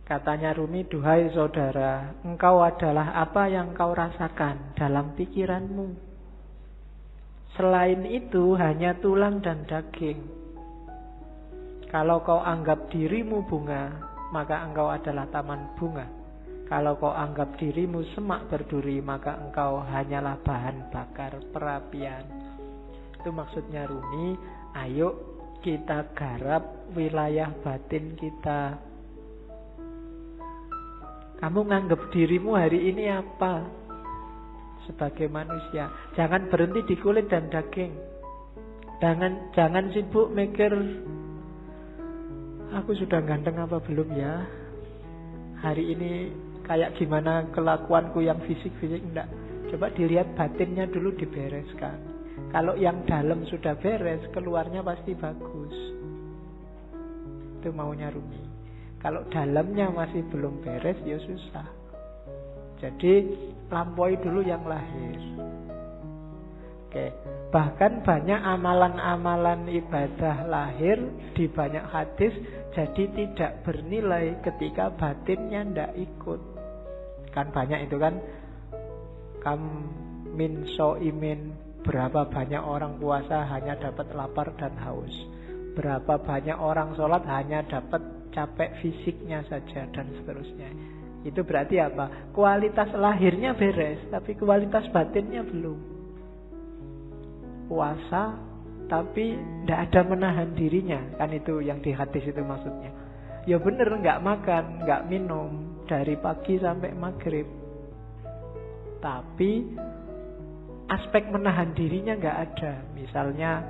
Katanya Rumi, duhai saudara, engkau adalah apa yang kau rasakan dalam pikiranmu. Selain itu hanya tulang dan daging. Kalau kau anggap dirimu bunga, maka engkau adalah taman bunga. Kalau kau anggap dirimu semak berduri, maka engkau hanyalah bahan bakar perapian. Itu maksudnya Rumi, ayo kita garap wilayah batin kita. Kamu nganggap dirimu hari ini apa? Sebagai manusia. Jangan berhenti di kulit dan daging. Jangan sibuk mikir, aku sudah ganteng apa belum ya? Hari ini kayak gimana kelakuanku yang fisik-fisik. Enggak. Coba dilihat batinnya dulu, dibereskan. Kalau yang dalam sudah beres, keluarnya pasti bagus. Itu maunya Rumi. Kalau dalamnya masih belum beres, ya susah. Jadi lampaui dulu yang lahir. Oke. Bahkan banyak amalan-amalan ibadah lahir di banyak hadis jadi tidak bernilai ketika batinnya tidak ikut. Kan banyak itu kan. Kam min so'imin, berapa banyak orang puasa hanya dapat lapar dan haus. Berapa banyak orang sholat hanya dapat capek fisiknya saja, dan seterusnya. Itu berarti apa? Kualitas lahirnya beres, tapi kualitas batinnya belum. Puasa tapi tidak ada menahan dirinya. Kan itu yang di hadis itu maksudnya. Ya bener, nggak makan, nggak minum dari pagi sampai maghrib, tapi aspek menahan dirinya nggak ada. Misalnya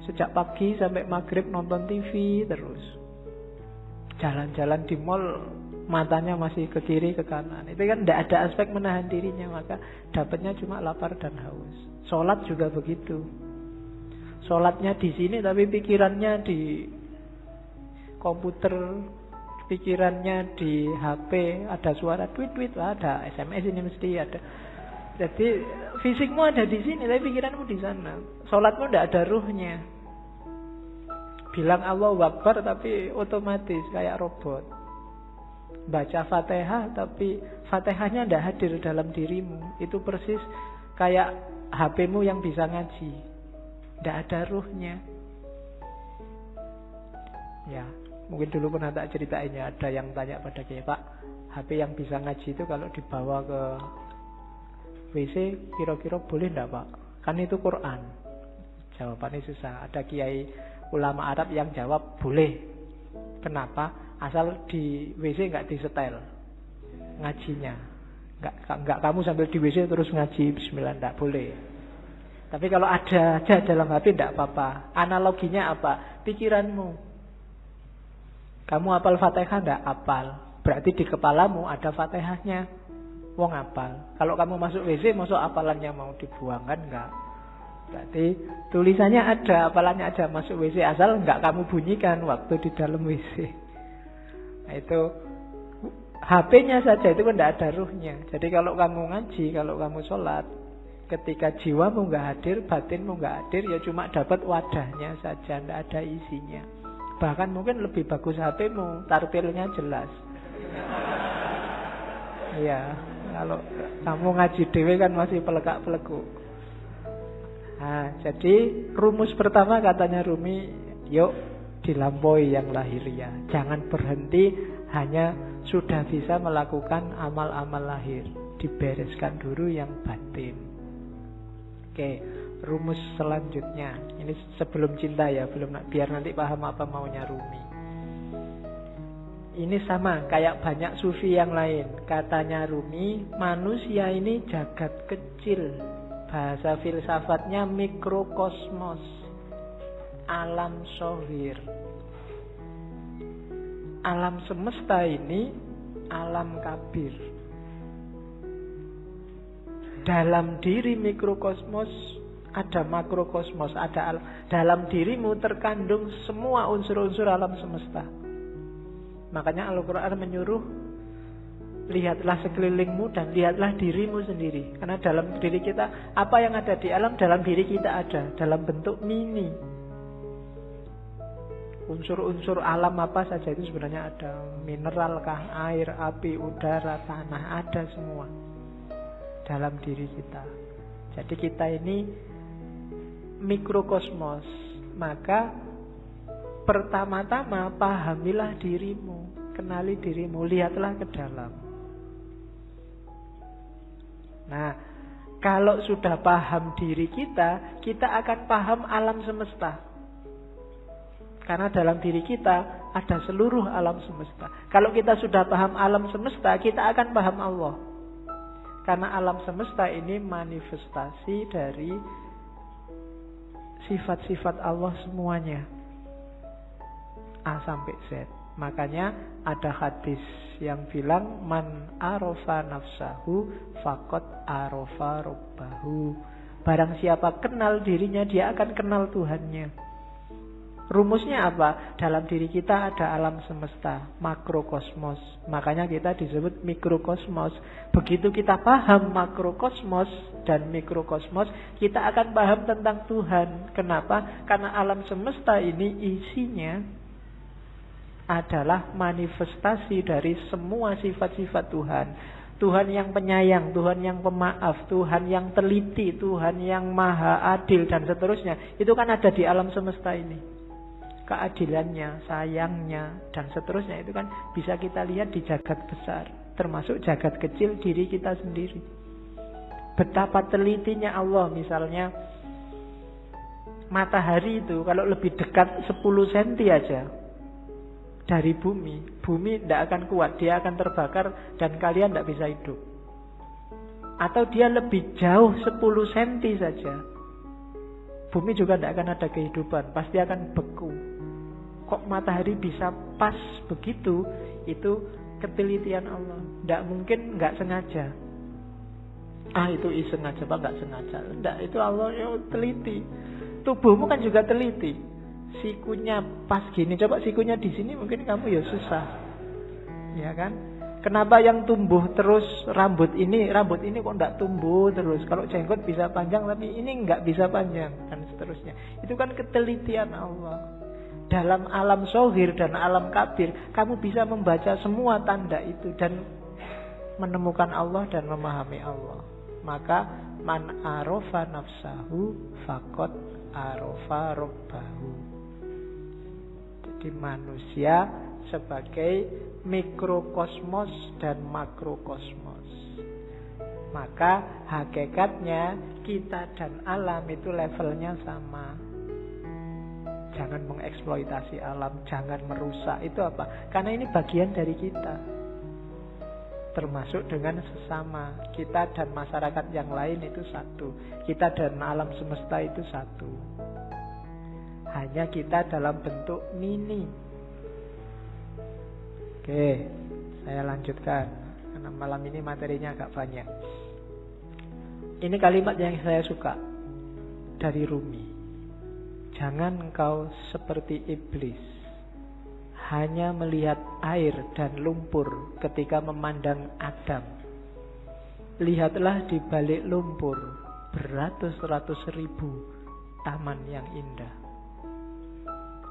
sejak pagi sampai maghrib nonton TV terus, jalan-jalan di mall matanya masih ke kiri ke kanan. Itu kan tidak ada aspek menahan dirinya, maka dapatnya cuma lapar dan haus. Sholat juga begitu. Sholatnya di sini tapi pikirannya di komputer, pikirannya di HP, ada suara tweet-tweet, ada SMS ini mesti ada. Jadi fisikmu ada di sini tapi pikiranmu di sana. Sholatmu tidak ada ruhnya. Bilang Allahu Akbar tapi otomatis kayak robot. Baca Fatihah tapi Fatihahnya tidak hadir dalam dirimu. Itu persis kayak HP-mu yang bisa ngaji, tidak ada ruhnya. Ya, mungkin dulu pernah tak ceritain ya, ada yang tanya pada saya, Pak, HP yang bisa ngaji itu kalau dibawa ke WC kira-kira boleh tidak Pak? Kan itu Quran. Jawabannya susah. Ada kiai ulama Arab yang jawab boleh. Kenapa? Asal di WC nggak disetel ngajinya. Nggak kamu sambil di WC terus ngaji bismillah, nggak boleh. Tapi kalau ada aja dalam HP tidak apa-apa. Analoginya apa? Pikiranmu. Kamu hafal Fatihah enggak? Hafal. Berarti di kepalamu ada Fatihahnya. Wong hafal. Kalau kamu masuk WC, masuk hafalannya mau dibuang kan enggak? Berarti tulisannya ada, hafalannya aja, masuk WC asal enggak kamu bunyikan waktu di dalam WC. Nah itu HP-nya saja itu kan enggak ada ruhnya. Jadi kalau kamu ngaji, kalau kamu sholat, ketika jiwamu enggak hadir, batinmu enggak hadir, ya cuma dapat wadahnya saja, enggak ada isinya. Bahkan mungkin lebih bagus HP-mu, tartilnya jelas. Iya, kalau kamu ngaji dewe kan masih pelekak-pelekuk. Nah, jadi rumus pertama katanya Rumi, yuk dilampaui yang lahiriah. Jangan berhenti hanya sudah bisa melakukan amal-amal lahir. Dibereskan dulu yang batin. Oke, rumus selanjutnya. Ini sebelum cinta ya, belum, biar nanti paham apa maunya Rumi. Ini sama kayak banyak sufi yang lain. Katanya Rumi, manusia ini jagat kecil. Bahasa filsafatnya mikrokosmos, alam sohir. Alam semesta ini alam kabir. Dalam diri mikrokosmos ada makrokosmos, ada dalam dirimu terkandung semua unsur-unsur alam semesta. Makanya Al-Quran menyuruh, lihatlah sekelilingmu dan lihatlah dirimu sendiri. Karena dalam diri kita, apa yang ada di alam dalam diri kita ada, dalam bentuk mini. Unsur-unsur alam apa saja itu sebenarnya ada. Mineral kah, air, api, udara, tanah, ada semua dalam diri kita. Jadi kita ini mikrokosmos. Maka pertama-tama pahamilah dirimu, kenali dirimu, lihatlah ke dalam. Nah, kalau sudah paham diri kita, kita akan paham alam semesta. Karena dalam diri kita ada seluruh alam semesta. Kalau kita sudah paham alam semesta, kita akan paham Allah. Karena alam semesta ini manifestasi dari sifat-sifat Allah semuanya. A sampai Z. Makanya ada hadis yang bilang man arofa nafsahu faqad arofa rabbahu. Barang siapa kenal dirinya, dia akan kenal Tuhannya. Rumusnya apa? Dalam diri kita ada alam semesta, makrokosmos. Makanya kita disebut mikrokosmos. Begitu kita paham makrokosmos dan mikrokosmos, kita akan paham tentang Tuhan. Kenapa? Karena alam semesta ini isinya adalah manifestasi dari semua sifat-sifat Tuhan. Tuhan yang penyayang, Tuhan yang pemaaf, Tuhan yang teliti, Tuhan yang maha adil, dan seterusnya. Itu kan ada di alam semesta ini. Keadilannya, sayangnya, dan seterusnya itu kan bisa kita lihat di jagat besar, termasuk jagat kecil diri kita sendiri. Betapa telitinya Allah. Misalnya matahari itu kalau lebih dekat 10 cm aja dari bumi, bumi tidak akan kuat, dia akan terbakar dan kalian tidak bisa hidup. Atau dia lebih jauh 10 cm saja, bumi juga tidak akan ada kehidupan, pasti akan beku. Kok matahari bisa pas begitu? Itu ketelitian Allah. Tidak mungkin nggak sengaja. Itu iseng aja, Pak, nggak sengaja. Tidak, itu Allah yang teliti. Tubuhmu kan juga teliti. Sikunya pas gini, coba sikunya di sini mungkin kamu ya susah. Ya kan? Kenapa yang tumbuh terus rambut ini kok nggak tumbuh terus? Kalau jenggot bisa panjang tapi ini nggak bisa panjang, dan seterusnya. Itu kan ketelitian Allah. Dalam alam zohir dan alam kabir, kamu bisa membaca semua tanda itu dan menemukan Allah dan memahami Allah. Maka man arofa nafsahu faqad arofa rabbahu. Jadi manusia sebagai mikrokosmos dan makrokosmos. Maka hakikatnya kita dan alam itu levelnya sama. Jangan mengeksploitasi alam, jangan merusak. Itu apa? Karena ini bagian dari kita. Termasuk dengan sesama. Kita dan masyarakat yang lain itu satu. Kita dan alam semesta itu satu. Hanya kita dalam bentuk mini. Oke, saya lanjutkan. Karena malam ini materinya agak banyak. Ini kalimat yang saya suka dari Rumi. Jangan engkau seperti iblis, hanya melihat air dan lumpur ketika memandang Adam. Lihatlah di balik lumpur beratus-ratus ribu taman yang indah.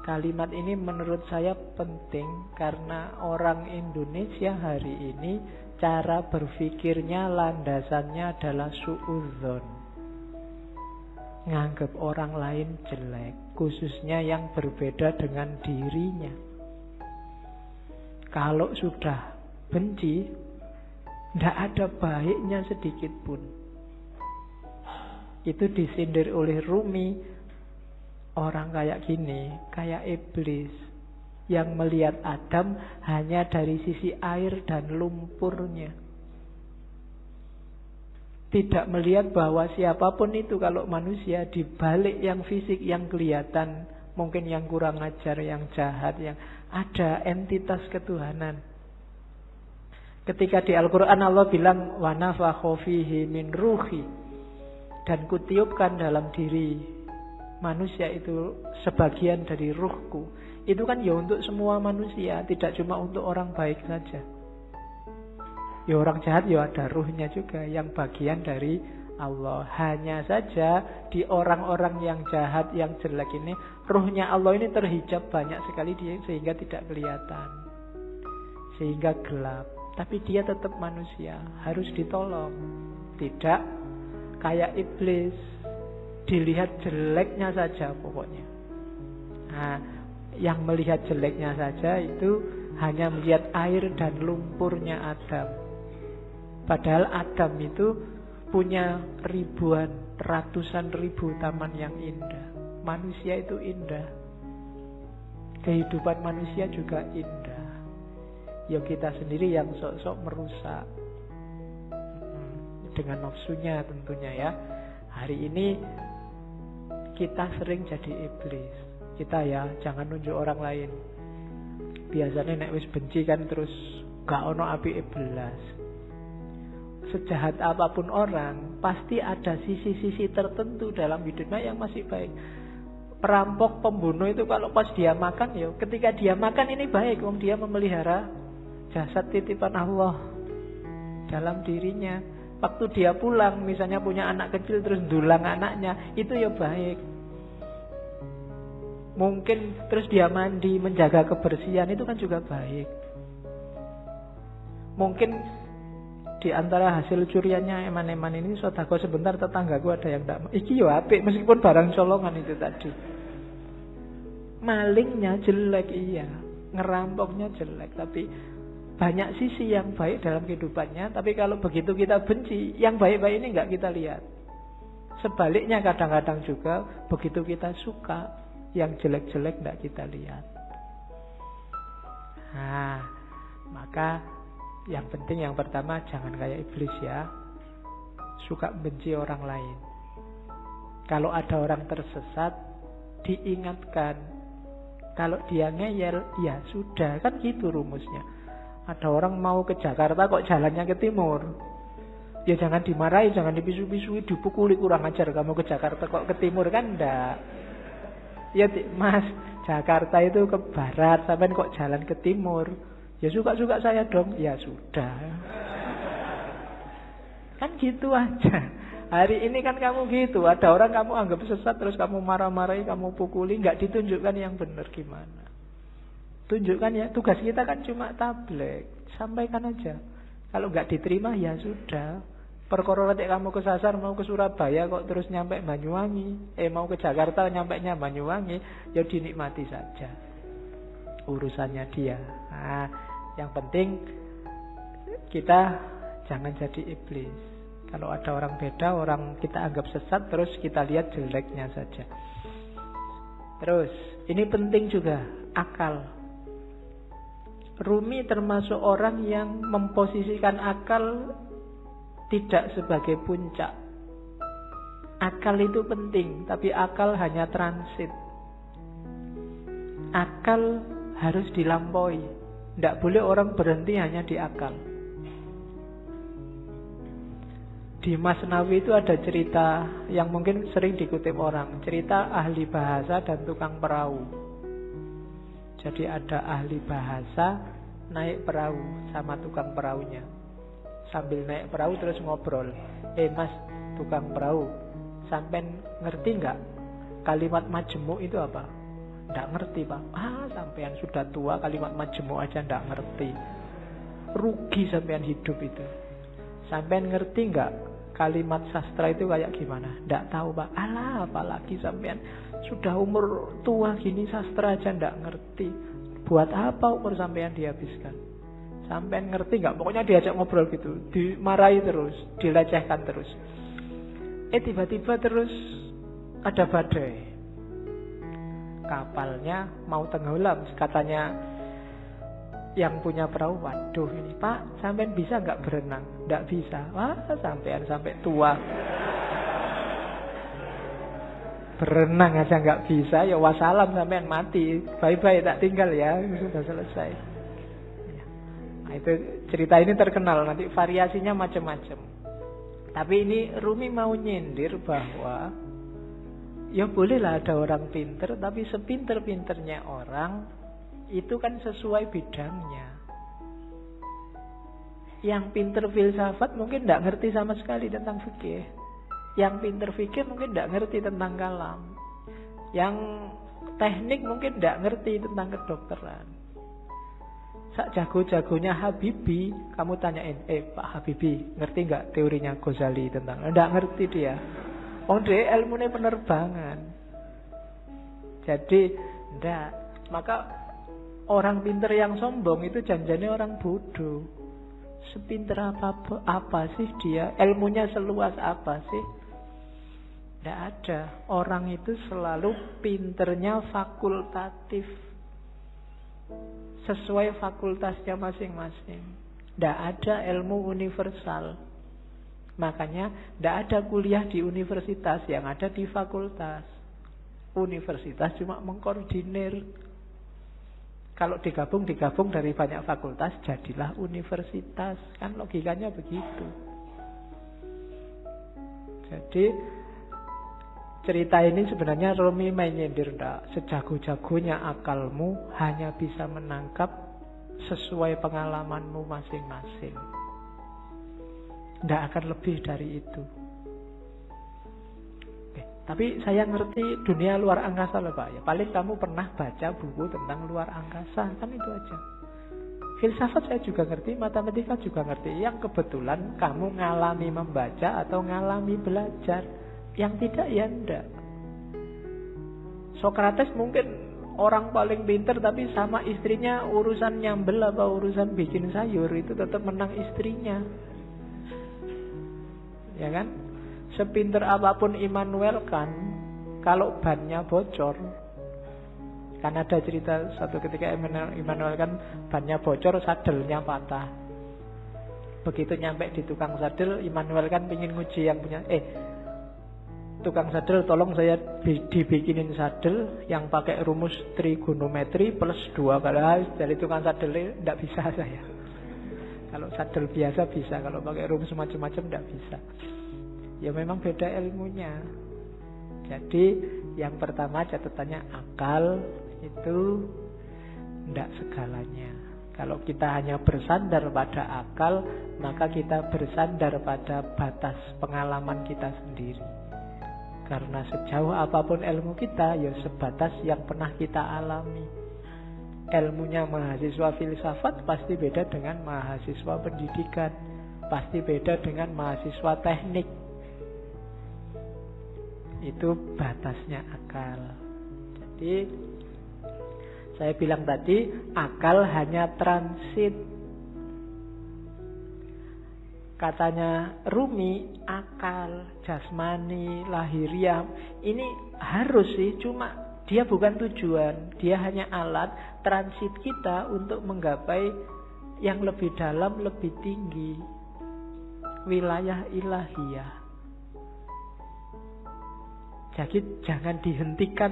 Kalimat ini menurut saya penting karena orang Indonesia hari ini cara berpikirnya landasannya adalah suudzon. Nganggap orang lain jelek, khususnya yang berbeda dengan dirinya. Kalau sudah benci, tidak ada baiknya sedikit pun. Itu disindir oleh Rumi. Orang kayak gini, kayak iblis, yang melihat Adam hanya dari sisi air dan lumpurnya. Tidak melihat bahwa siapapun itu kalau manusia di balik yang fisik yang kelihatan, mungkin yang kurang ajar, yang jahat, yang ada entitas ketuhanan. Ketika di Al-Quran Allah bilang wa nafakha fihi min ruhi, dan kutiupkan dalam diri manusia itu sebagian dari ruhku. Itu kan ya untuk semua manusia, tidak cuma untuk orang baik saja. Ya orang jahat ya ada ruhnya juga yang bagian dari Allah. Hanya saja di orang-orang yang jahat, yang jelek ini, ruhnya Allah ini terhijab banyak sekali dia, sehingga tidak kelihatan, sehingga gelap. Tapi dia tetap manusia, harus ditolong. Tidak kayak iblis, dilihat jeleknya saja pokoknya. Nah, yang melihat jeleknya saja itu hanya melihat air dan lumpurnya Adam. Padahal Adam itu punya ribuan, ratusan ribu taman yang indah. Manusia itu indah. Kehidupan manusia juga indah. Ya kita sendiri yang sok-sok merusak dengan nafsunya tentunya ya. Hari ini kita sering jadi iblis. Kita ya jangan nunjuk orang lain. Biasanya nek wis benci kan terus gak ono apike belas. Sejahat apapun orang, pasti ada sisi-sisi tertentu dalam hidupnya yang masih baik. Perampok, pembunuh itu kalau pas dia makan, ya ketika dia makan ini baik, wong dia memelihara jasad titipan Allah dalam dirinya. Waktu dia pulang, misalnya punya anak kecil terus ndulang anaknya, itu ya baik. Mungkin terus dia mandi, menjaga kebersihan, itu kan juga baik. Mungkin di antara hasil curiannya eman-eman ini, sedekah sebentar, tetanggaku ada yang tidak, iki yo apik meskipun barang colongan itu tadi. Malingnya jelek iya, ngerampoknya jelek, tapi banyak sisi yang baik dalam kehidupannya. Tapi kalau begitu kita benci, yang baik-baik ini nggak kita lihat. Sebaliknya kadang-kadang juga begitu kita suka, yang jelek-jelek nggak kita lihat. Nah, maka yang penting yang pertama jangan kayak iblis ya, suka benci orang lain. Kalau ada orang tersesat, diingatkan. Kalau dia ngeyel, ya sudah, kan gitu rumusnya. Ada orang mau ke Jakarta kok jalannya ke timur, ya jangan dimarahi, jangan dipisu-pisui, dipukuli, kurang ajar kamu ke Jakarta kok ke timur, kan enggak. Ya mas, Jakarta itu ke barat, sampai kok jalan ke timur, ya suka-suka saya dong. Ya sudah, kan gitu aja. Hari ini kan kamu gitu, ada orang kamu anggap sesat, terus kamu marah-marahi, kamu pukuli, nggak ditunjukkan yang benar gimana. Tunjukkan ya, tugas kita kan cuma tabligh, sampaikan aja. Kalau nggak diterima ya sudah. Perkara nek kamu kesasar mau ke Surabaya kok terus nyampe Banyuwangi, mau ke Jakarta nyampainya Banyuwangi, ya dinikmati saja. Urusannya dia. Nah, yang penting kita jangan jadi iblis. Kalau ada orang beda, orang kita anggap sesat, terus kita lihat jeleknya saja. Terus, ini penting juga, akal. Rumi termasuk orang yang memposisikan akal tidak sebagai puncak. Akal itu penting, tapi akal hanya transit. Akal harus dilampaui. Tidak boleh orang berhenti hanya di akal. Di Masnawi itu ada cerita yang mungkin sering dikutip orang. Cerita ahli bahasa dan tukang perahu. Jadi ada ahli bahasa naik perahu sama tukang perahunya. Sambil naik perahu terus ngobrol. Mas, tukang perahu, sampean ngerti nggak kalimat majemuk itu apa? Nggak ngerti pak. Sampean sudah tua kalimat majemuk aja nggak ngerti. Rugi sampean hidup itu. Sampean ngerti nggak kalimat sastra itu kayak gimana? Nggak tahu pak. Apalagi sampean sudah umur tua gini sastra aja nggak ngerti. Buat apa umur sampean dihabiskan? Sampean ngerti nggak? Pokoknya diajak ngobrol gitu, dimarahi terus, dilecehkan terus. Tiba-tiba terus ada badai. Kapalnya mau tenggelam, katanya yang punya perahu, waduh ini pak, sampean bisa nggak berenang? Nggak bisa. Sampean sampai tua berenang aja nggak bisa, ya wassalam sampean mati, bye-bye tak tinggal ya, sudah selesai. Nah, itu cerita ini terkenal, nanti variasinya macam-macam. Tapi ini Rumi mau nyindir bahwa ya bolehlah ada orang pinter, tapi sepinter-pinternya orang itu kan sesuai bidangnya. Yang pinter filsafat mungkin tidak ngerti sama sekali tentang fikih. Yang pinter fikih mungkin tidak ngerti tentang kalam. Yang teknik mungkin tidak ngerti tentang kedokteran. Sak jago-jagonya Habibie, kamu tanyain, Pak Habibie, ngerti nggak teorinya Ghazali tentang? Nggak ngerti dia. Dia ilmunya penerbangan. Jadi, ndak. Maka orang pinter yang sombong itu janjane orang bodoh. Sepinter apa sih dia? Ilmunya seluas apa sih? Ndak ada. Orang itu selalu pinternya fakultatif. Sesuai fakultasnya masing-masing. Ndak ada ilmu universal. Makanya ndak ada kuliah di universitas, yang ada di fakultas. Universitas cuma mengkoordinir. Kalau digabung dari banyak fakultas, jadilah universitas. Kan logikanya begitu. Jadi cerita ini sebenarnya Rumi menyindir, ndak. Sejago-jagonya akalmu hanya bisa menangkap sesuai pengalamanmu masing-masing. Ndak akan lebih dari itu. Tapi saya ngerti dunia luar angkasa loh Pak. Ya, paling kamu pernah baca buku tentang luar angkasa, kan itu aja. Filsafat saya juga ngerti, matematika juga ngerti. Yang kebetulan kamu ngalami membaca atau ngalami belajar. Yang tidak ya enggak. Sokrates mungkin orang paling pinter, tapi sama istrinya urusan nyambel apa urusan bikin sayur itu tetap menang istrinya. Ya kan? Sepinter apapun Immanuel Kant, kalau bannya bocor, kan ada cerita satu ketika Immanuel Kant bannya bocor, sadelnya patah. Begitu nyampe di tukang sadel, Immanuel Kant pengen nguji yang punya, tukang sadel tolong saya dibikinin sadel yang pakai rumus trigonometri plus 2. Kalau dari tukang sadel tidak bisa saya. Kalau sadel biasa bisa, kalau pakai rumus macam-macam tidak bisa. Ya memang beda ilmunya. Jadi yang pertama catatannya akal itu tidak segalanya. Kalau kita hanya bersandar pada akal, maka kita bersandar pada batas pengalaman kita sendiri. Karena sejauh apapun ilmu kita, ya sebatas yang pernah kita alami. Ilmunya mahasiswa filsafat pasti beda dengan mahasiswa pendidikan, pasti beda dengan mahasiswa teknik. Itu batasnya akal. Jadi saya bilang tadi, akal hanya transit. Katanya Rumi, akal, jasmani, lahiriah, ini harus sih, cuma dia bukan tujuan. Dia hanya alat transit kita untuk menggapai yang lebih dalam, lebih tinggi, wilayah ilahiyah. Jadi jangan dihentikan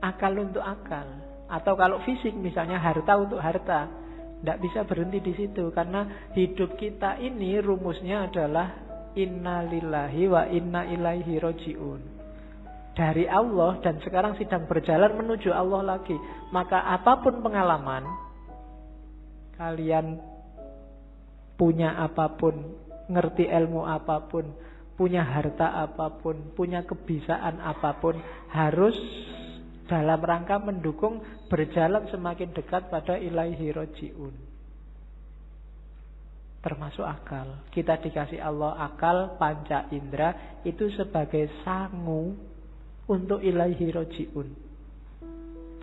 akal untuk akal. Atau kalau fisik misalnya harta untuk harta, tidak bisa berhenti di situ. Karena hidup kita ini rumusnya adalah inna lillahi wa inna ilaihi roji'un. Dari Allah dan sekarang sedang berjalan menuju Allah lagi. Maka apapun pengalaman, kalian punya apapun, ngerti ilmu apapun, punya harta apapun, punya kebisaan apapun, harus dalam rangka mendukung berjalan semakin dekat pada ilaihi roji'un. Termasuk akal. Kita dikasih Allah akal, panca indera, itu sebagai sangu untuk ilaihi roji'un.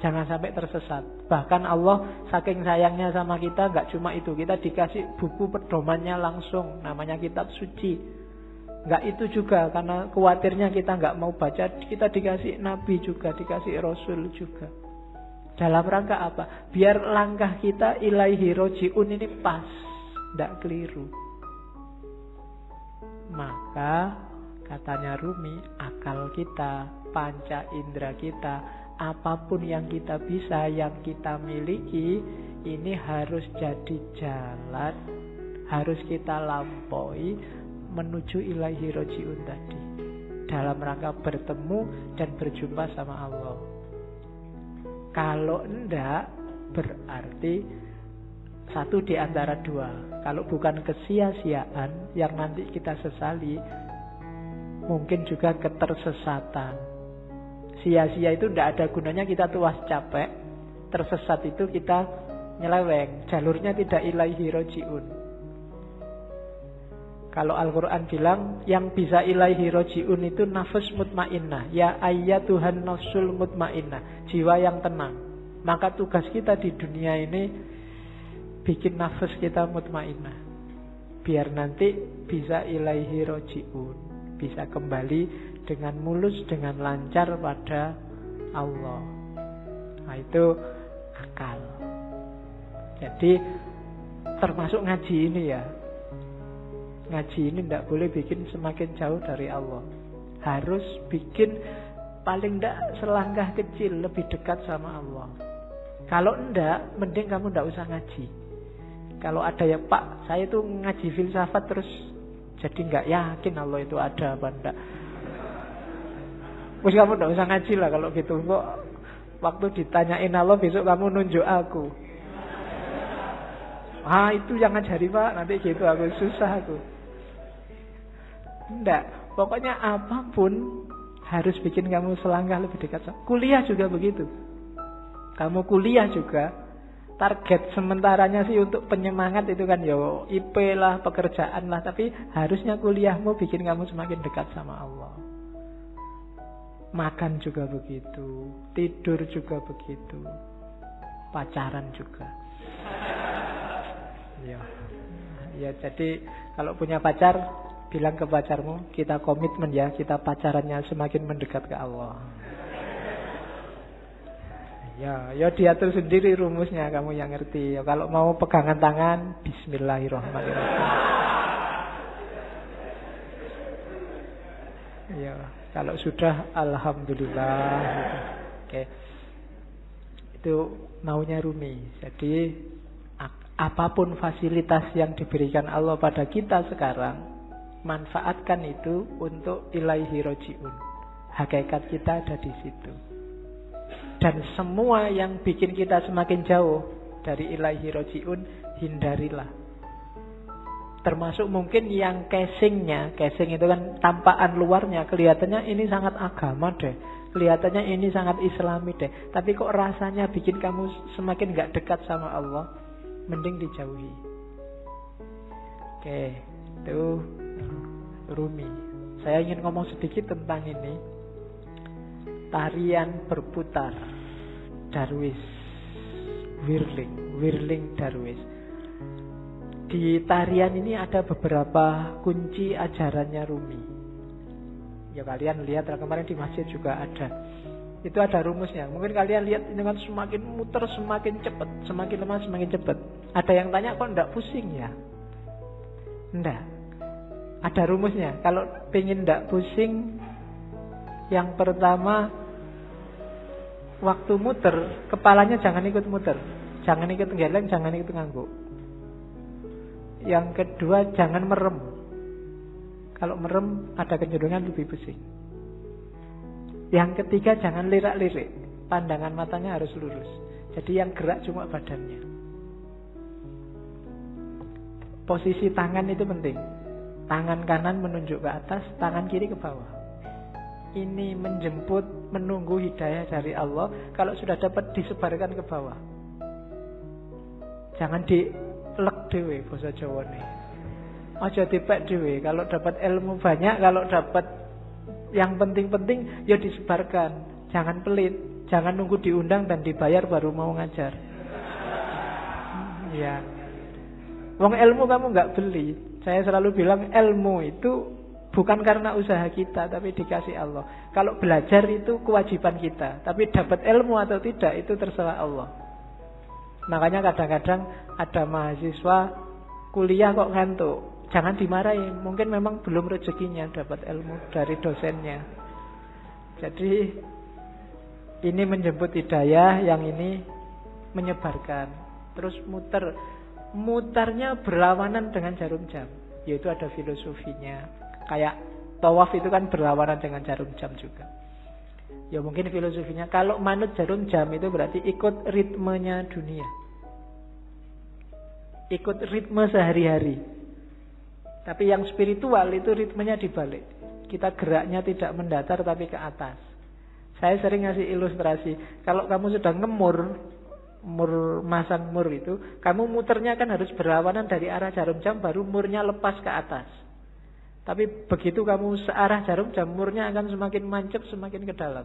Jangan sampai tersesat. Bahkan Allah saking sayangnya sama kita, gak cuma itu, kita dikasih buku pedomannya langsung, namanya kitab suci. Enggak itu juga, karena khawatirnya kita enggak mau baca, kita dikasih nabi juga, dikasih rasul juga. Dalam rangka apa? Biar langkah kita ilaihi roji'un ini pas, enggak keliru. Maka katanya Rumi, akal kita, panca indera kita, apapun yang kita bisa, yang kita miliki, ini harus jadi jalan, harus kita lampaui menuju ilaihi roji'un tadi, dalam rangka bertemu dan berjumpa sama Allah. Kalau enggak, berarti satu di antara dua. Kalau bukan kesia-siaan yang nanti kita sesali, mungkin juga ketersesatan. Sia-sia itu tidak ada gunanya kita tuas capek. Tersesat itu kita nyeleweng, jalurnya tidak ilaihi roji'un. Kalau Al-Quran bilang yang bisa ilaihi roji'un itu nafs mutmainnah. Ya ayyatuhan nafsul mutmainnah, jiwa yang tenang. Maka tugas kita di dunia ini bikin nafs kita mutmainnah, biar nanti bisa ilaihi roji'un, bisa kembali dengan mulus, dengan lancar pada Allah. Nah itu akal. Jadi termasuk ngaji ini ya. Ngaji ini tidak boleh bikin semakin jauh dari Allah. Harus bikin paling tidak selangkah kecil lebih dekat sama Allah. Kalau enggak, mending kamu tidak usah ngaji. Kalau ada ya Pak, saya tuh ngaji filsafat terus jadi nggak yakin Allah itu ada apa enggak. Terus kamu tidak usah ngaji lah kalau gitu. Kok waktu ditanyain Allah besok kamu nunjuk aku. Ah itu yang ngajari Pak, nanti gitu aku susah aku. Enggak, pokoknya apapun harus bikin kamu selangkah lebih dekat. Kuliah juga begitu. Kamu kuliah juga target sementaranya sih untuk penyemangat itu kan ya IP lah, pekerjaan lah, tapi harusnya kuliahmu bikin kamu semakin dekat sama Allah. Makan juga begitu, tidur juga begitu, pacaran juga. Ya jadi kalau punya pacar, bilang ke pacarmu, kita komitmen ya, kita pacarannya semakin mendekat ke Allah. Ya diatur sendiri rumusnya, kamu yang ngerti. Ya, kalau mau pegangan tangan, Bismillahirrahmanirrahim. Ya, kalau sudah, Alhamdulillah. Oke, itu maunya Rumi. Jadi apapun fasilitas yang diberikan Allah pada kita sekarang, manfaatkan itu untuk ilaihi roji'un. Hakikat kita ada di situ. Dan semua yang bikin kita semakin jauh dari ilaihi roji'un, hindarilah. Termasuk mungkin yang casingnya, casing itu kan tampakan luarnya, kelihatannya ini sangat agama deh, kelihatannya ini sangat islami deh, tapi kok rasanya bikin kamu semakin gak dekat sama Allah, mending dijauhi. Oke, itu Rumi. Saya ingin ngomong sedikit tentang ini. Tarian berputar Darwis, Whirling Darwis. Di tarian ini ada beberapa kunci ajarannya Rumi. Ya kalian lihat kemarin di masjid juga ada. Itu ada rumusnya. Mungkin kalian lihat ini kan semakin muter semakin cepat, semakin lemah semakin cepat. Ada yang tanya kok enggak pusing ya? Enggak. Ada rumusnya. Kalau pengen enggak pusing, yang pertama, waktu muter, kepalanya jangan ikut muter. Jangan ikut geleng, jangan ikut ngangguk. Yang kedua, jangan merem. Kalau merem, ada kecenderungan lebih pusing. Yang ketiga, jangan lirak-lirik. Pandangan matanya harus lurus. Jadi yang gerak cuma badannya. Posisi tangan itu penting. Tangan kanan menunjuk ke atas, tangan kiri ke bawah. Ini menjemput, menunggu hidayah dari Allah. Kalau sudah dapat, disebarkan ke bawah. Jangan dilek dewe basa Jawane. Aja dipek dewe. Kalau dapat ilmu banyak, kalau dapat yang penting-penting, ya disebarkan. Jangan pelit. Jangan nunggu diundang dan dibayar baru mau ngajar. Ya. Wong ilmu kamu nggak beli. Saya selalu bilang ilmu itu bukan karena usaha kita, tapi dikasih Allah. Kalau belajar itu kewajiban kita, tapi dapat ilmu atau tidak itu terserah Allah. Makanya kadang-kadang ada mahasiswa kuliah kok ngantuk. Jangan dimarahi, mungkin memang belum rezekinya dapat ilmu dari dosennya. Jadi ini menjemput hidayah, yang ini menyebarkan. Terus mutarnya berlawanan dengan jarum jam, yaitu ada filosofinya. Kayak tawaf itu kan berlawanan dengan jarum jam juga. Ya mungkin filosofinya, kalau manut jarum jam itu berarti ikut ritmenya dunia, ikut ritme sehari-hari. Tapi yang spiritual itu ritmenya dibalik. Kita geraknya tidak mendatar tapi ke atas. Saya sering ngasih ilustrasi. Kalau kamu sudah masang mur itu, kamu muternya kan harus berlawanan dari arah jarum jam, baru murnya lepas ke atas. Tapi begitu kamu searah jarum jam, murnya akan semakin mancep, semakin ke dalam.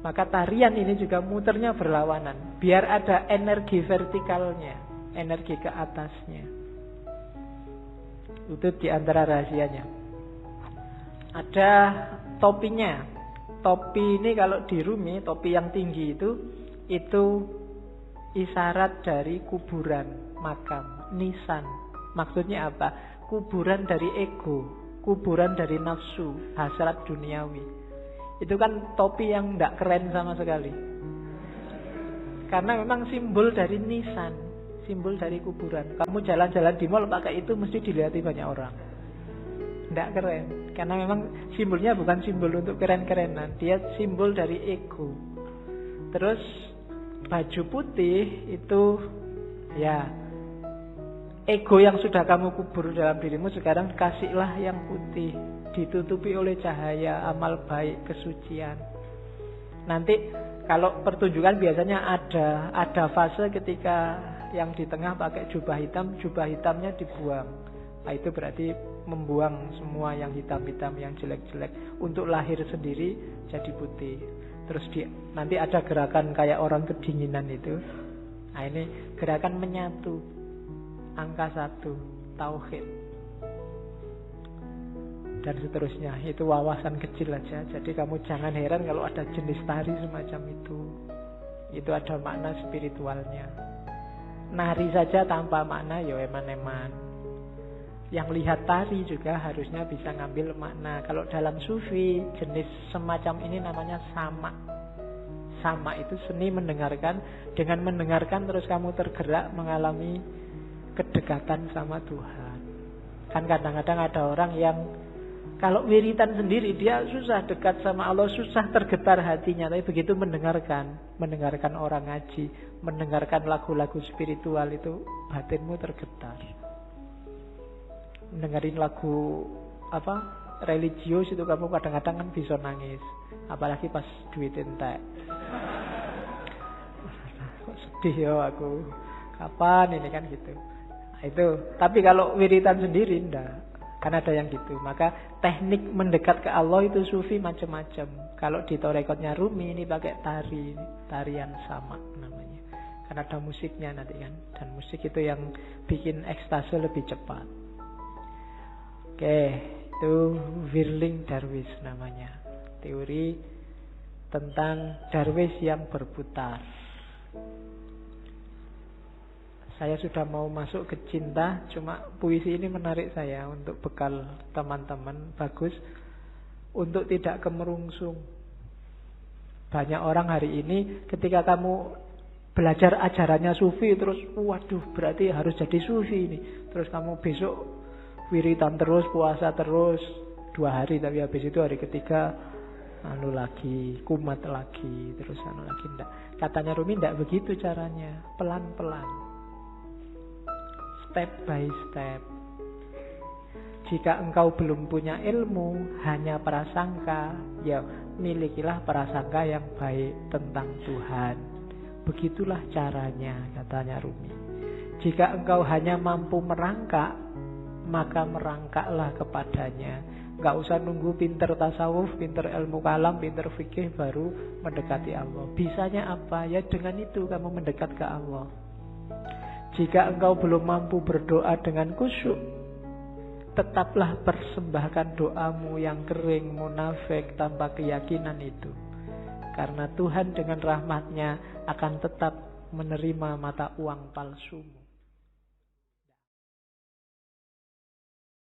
Maka tarian ini juga muternya berlawanan, biar ada energi vertikalnya, energi ke atasnya. Itu diantara rahasianya. Ada topinya. Topi ini kalau di Rumi, topi yang tinggi itu isyarat dari kuburan, makam, nisan. Maksudnya apa? Kuburan dari ego, kuburan dari nafsu, hasrat duniawi. Itu kan topi yang tidak keren sama sekali. Karena memang simbol dari nisan, simbol dari kuburan. Kamu jalan-jalan di mall pakai itu mesti dilihat banyak orang. Tidak keren. Karena memang simbolnya bukan simbol untuk keren-kerenan. Dia simbol dari ego. Terus baju putih itu ya ego yang sudah kamu kubur dalam dirimu, sekarang kasihlah yang putih, ditutupi oleh cahaya amal baik, kesucian. Nanti kalau pertunjukan biasanya ada fase ketika yang di tengah pakai jubah hitam, jubah hitamnya dibuang. Nah, itu berarti membuang semua yang hitam-hitam, yang jelek-jelek, untuk lahir sendiri jadi putih. Terus nanti ada gerakan kayak orang kedinginan itu. Nah, ini gerakan menyatu, angka 1, tauhid, dan seterusnya. Itu wawasan kecil aja. Jadi kamu jangan heran kalau ada jenis tari semacam itu. Itu ada makna spiritualnya. Nari saja tanpa makna ya eman-eman. Yang lihat tari juga harusnya bisa ngambil makna. Kalau dalam sufi, jenis semacam ini namanya sama. Sama itu seni mendengarkan. Dengan mendengarkan terus kamu tergerak mengalami kedekatan sama Tuhan. Kan kadang-kadang ada orang yang kalau wiritan sendiri dia susah dekat sama Allah, susah tergetar hatinya. Tapi begitu mendengarkan orang ngaji, mendengarkan lagu-lagu spiritual, itu batinmu tergetar. Dengerin lagu religius itu kamu kadang-kadang kan bisa nangis, apalagi pas duit entek. Kok sedih ya aku, kapan ini kan gitu. Nah, itu. Tapi kalau wiritan sendiri enggak, kan ada yang gitu. Maka teknik mendekat ke Allah itu sufi macam-macam. Kalau di torekotnya Rumi ini pakai tarian sama namanya. Kan ada musiknya nanti kan, dan musik itu yang bikin ekstase lebih cepat. Oke, itu Whirling Dervish namanya. Teori tentang Darwis yang berputar. Saya sudah mau masuk ke cinta, cuma puisi ini menarik saya untuk bekal teman-teman. Bagus untuk tidak kemerungsung. Banyak orang hari ini ketika kamu belajar ajarannya sufi, terus waduh berarti harus jadi sufi ini. Terus kamu besok wiritan terus, puasa terus 2 hari, tapi habis itu hari ketiga lagi, kumat lagi, terus lagi. Enggak. Katanya Rumi enggak begitu caranya, pelan-pelan, step by step. Jika engkau belum punya ilmu, hanya prasangka, ya milikilah prasangka yang baik tentang Tuhan. Begitulah caranya, katanya Rumi. Jika engkau hanya mampu merangkak, maka merangkaklah kepadanya. Gak usah nunggu pinter tasawuf, pinter ilmu kalam, pinter fikih baru mendekati Allah. Bisanya apa? Ya dengan itu kamu mendekat ke Allah. Jika engkau belum mampu berdoa dengan khusyuk, tetaplah persembahkan doamu yang kering, munafik, tanpa keyakinan itu. Karena Tuhan dengan rahmatnya akan tetap menerima mata uang palsumu.